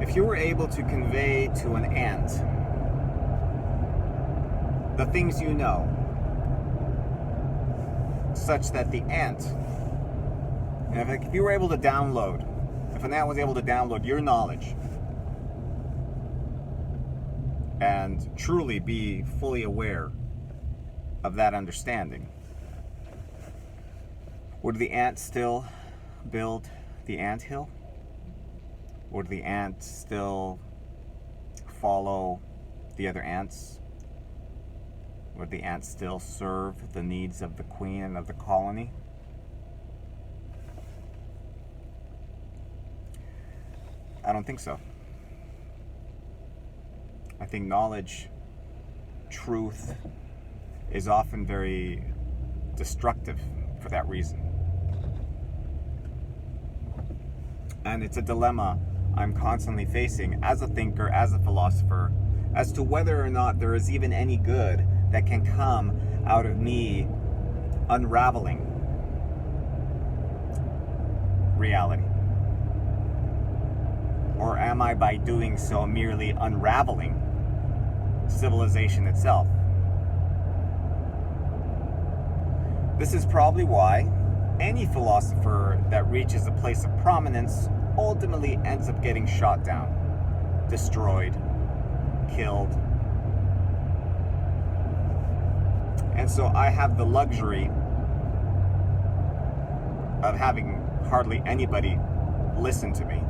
If you were able to convey to an ant the things you know, such that the ant, and if you were able to download, if an ant was able to download your knowledge and truly be fully aware of that understanding, would the ant still build the anthill? Would the ant still follow the other ants? Would the ant still serve the needs of the queen and of the colony? I don't think so. I think knowledge, truth, is often very destructive for that reason. And it's a dilemma I'm constantly facing as a thinker, as a philosopher, as to whether or not there is even any good that can come out of me unraveling reality. Or am I, by doing so, merely unraveling civilization itself? This is probably why any philosopher that reaches a place of prominence ultimately ends up getting shot down, destroyed, killed. And so I have the luxury of having hardly anybody listen to me.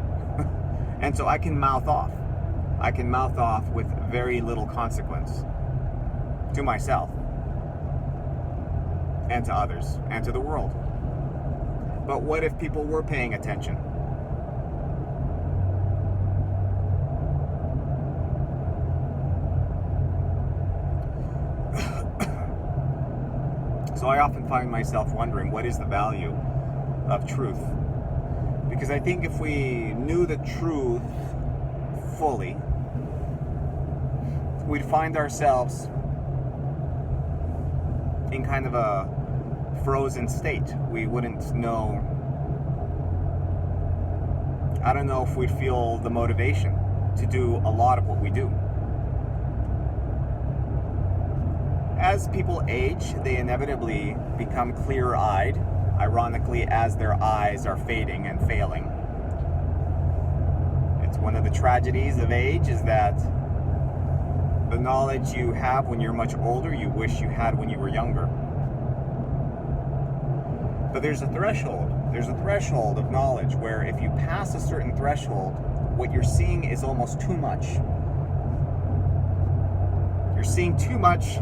And so I can mouth off. I can mouth off with very little consequence to myself and to others and to the world. But what if people were paying attention? So I often find myself wondering, what is the value of truth? Because I think if we knew the truth fully, we'd find ourselves in kind of a frozen state. We wouldn't know, I don't know if we'd feel the motivation to do a lot of what we do. As people age, they inevitably become clear-eyed, ironically, as their eyes are fading and failing. It's one of the tragedies of age is that the knowledge you have when you're much older, you wish you had when you were younger. But there's a threshold. There's a threshold of knowledge where if you pass a certain threshold, what you're seeing is almost too much. You're seeing too much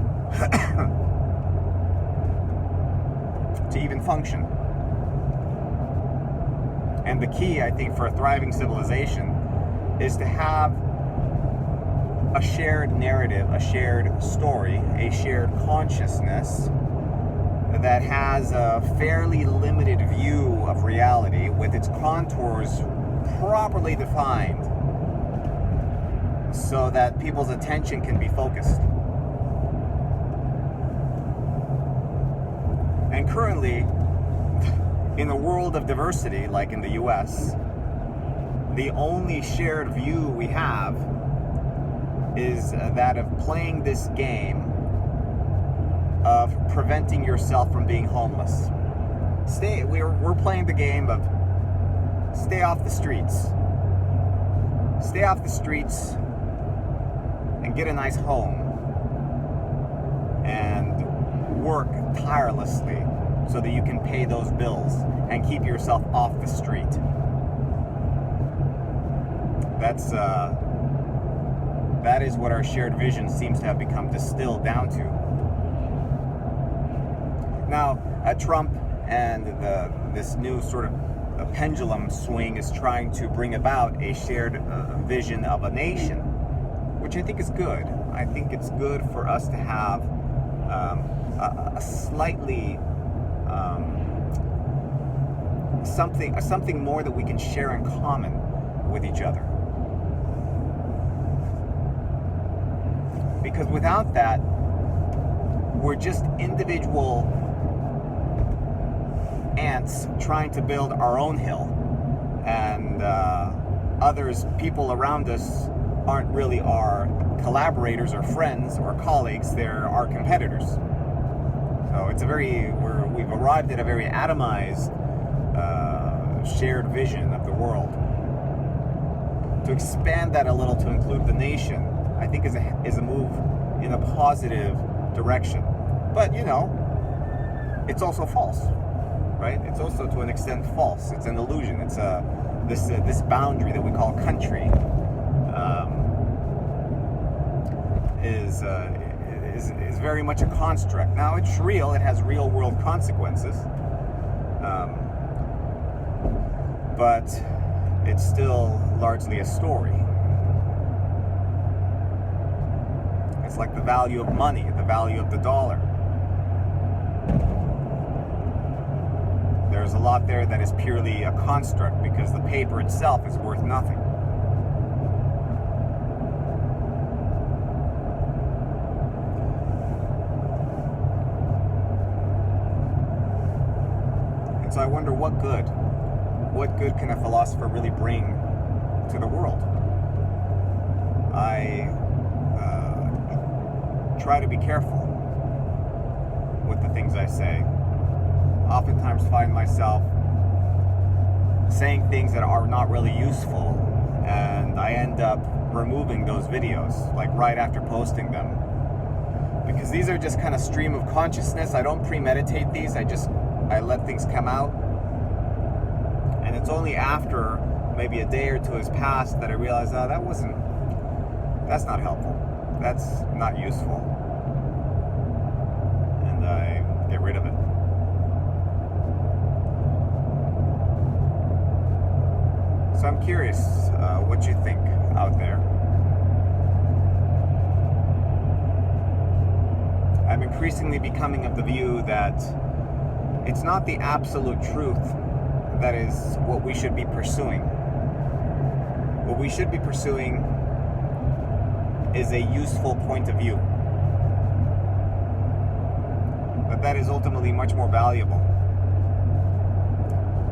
to even function. And the key, I think, for a thriving civilization is to have a shared narrative, a shared story, a shared consciousness that has a fairly limited view of reality with its contours properly defined so that people's attention can be focused. And currently, in a world of diversity, like in the US, the only shared view we have is that of playing this game of preventing yourself from being homeless. We're playing the game of stay off the streets. Stay off the streets and get a nice home and work tirelessly so that you can pay those bills and keep yourself off the street. That is what our shared vision seems to have become distilled down to. Now, Trump and this new sort of a pendulum swing is trying to bring about a shared vision of a nation, which I think is good. I think it's good for us to have a slightly something more that we can share in common with each other. Because without that, we're just individual ants trying to build our own hill. And others, people around us, aren't really our collaborators or friends or colleagues, they're our competitors. So it's we've arrived at a very atomized, shared vision of the world. To expand that a little to include the nation, I think is a move in a positive direction. But it's also false, right? It's also to an extent false. It's an illusion. It's this boundary that we call country is very much a construct. Now it's real. It has real world consequences, but it's still largely a story. It's like the value of money, the value of the dollar. There's a lot there that is purely a construct because the paper itself is worth nothing. And so I wonder what good can a philosopher really bring to the world? I try to be careful with the things I say. Oftentimes find myself saying things that are not really useful, and I end up removing those videos, like right after posting them. Because these are just kind of stream of consciousness. I don't premeditate these, I let things come out. And it's only after maybe a day or two has passed that I realize, that's not helpful. That's not useful. And I get rid of it. So I'm curious what you think out there. I'm increasingly becoming of the view that it's not the absolute truth that is what we should be pursuing. What we should be pursuing is a useful point of view. But that is ultimately much more valuable.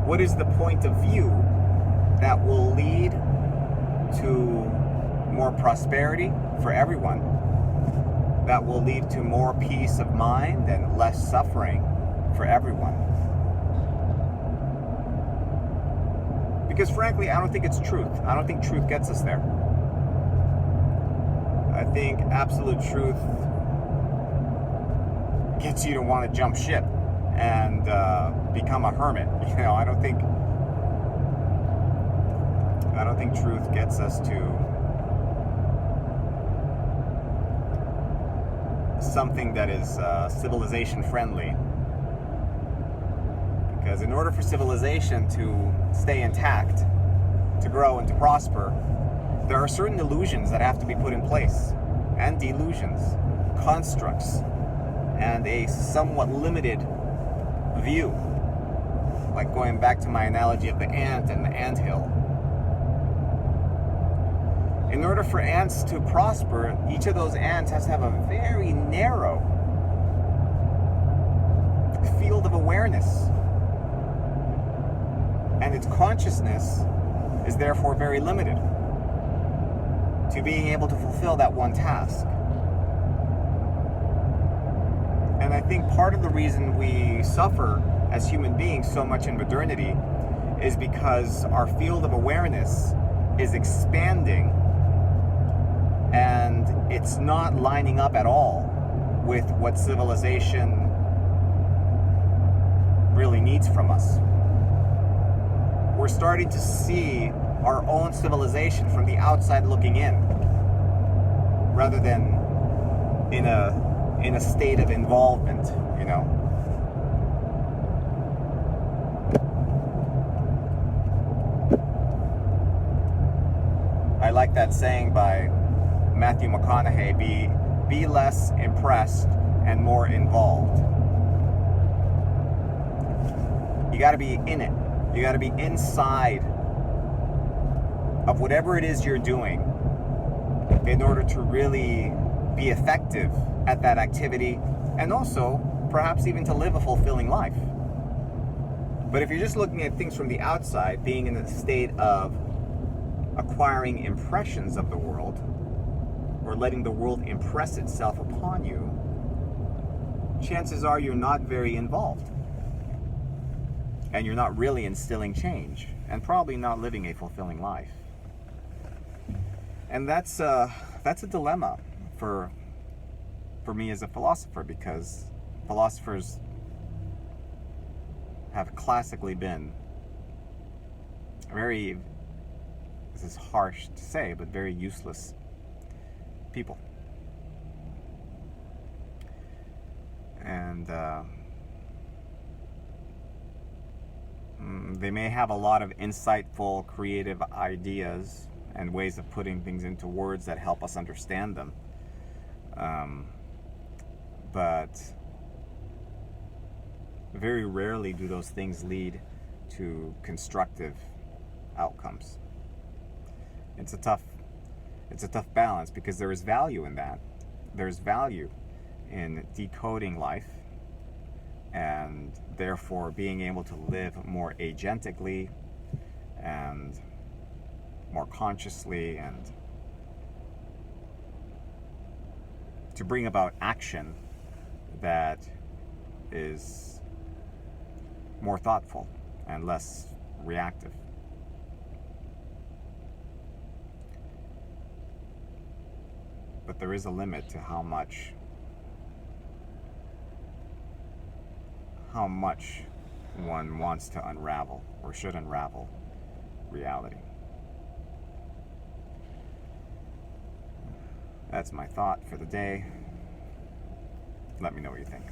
What is the point of view that will lead to more prosperity for everyone? That will lead to more peace of mind and less suffering for everyone? Because frankly, I don't think it's truth. I don't think truth gets us there. I think absolute truth gets you to want to jump ship and become a hermit. I don't think truth gets us to something that is civilization friendly. Because in order for civilization to stay intact, to grow and to prosper, there are certain illusions that have to be put in place, and delusions, constructs, and a somewhat limited view. Like going back to my analogy of the ant and the anthill. In order for ants to prosper, each of those ants has to have a very narrow field of awareness. And its consciousness is therefore very limited to being able to fulfill that one task. And I think part of the reason we suffer as human beings so much in modernity is because our field of awareness is expanding and it's not lining up at all with what civilization really needs from us. We're starting to see our own civilization from the outside looking in, rather than in a state of involvement, I like that saying by Matthew McConaughey, be less impressed and more involved. You got to be in it. You got to be inside of whatever it is you're doing in order to really be effective at that activity, and also perhaps even to live a fulfilling life. But if you're just looking at things from the outside, being in a state of acquiring impressions of the world or letting the world impress itself upon you, chances are you're not very involved. And you're not really instilling change, and probably not living a fulfilling life. And that's a dilemma for me as a philosopher, because philosophers have classically been very, this is harsh to say, but very useless people. And they may have a lot of insightful, creative ideas and ways of putting things into words that help us understand them. But very rarely do those things lead to constructive outcomes. It's a tough balance, because there is value in that. There's value in decoding life, and therefore being able to live more agentically and more consciously, and to bring about action that is more thoughtful and less reactive. But there is a limit to how much one wants to unravel or should unravel reality. That's my thought for the day. Let me know what you think.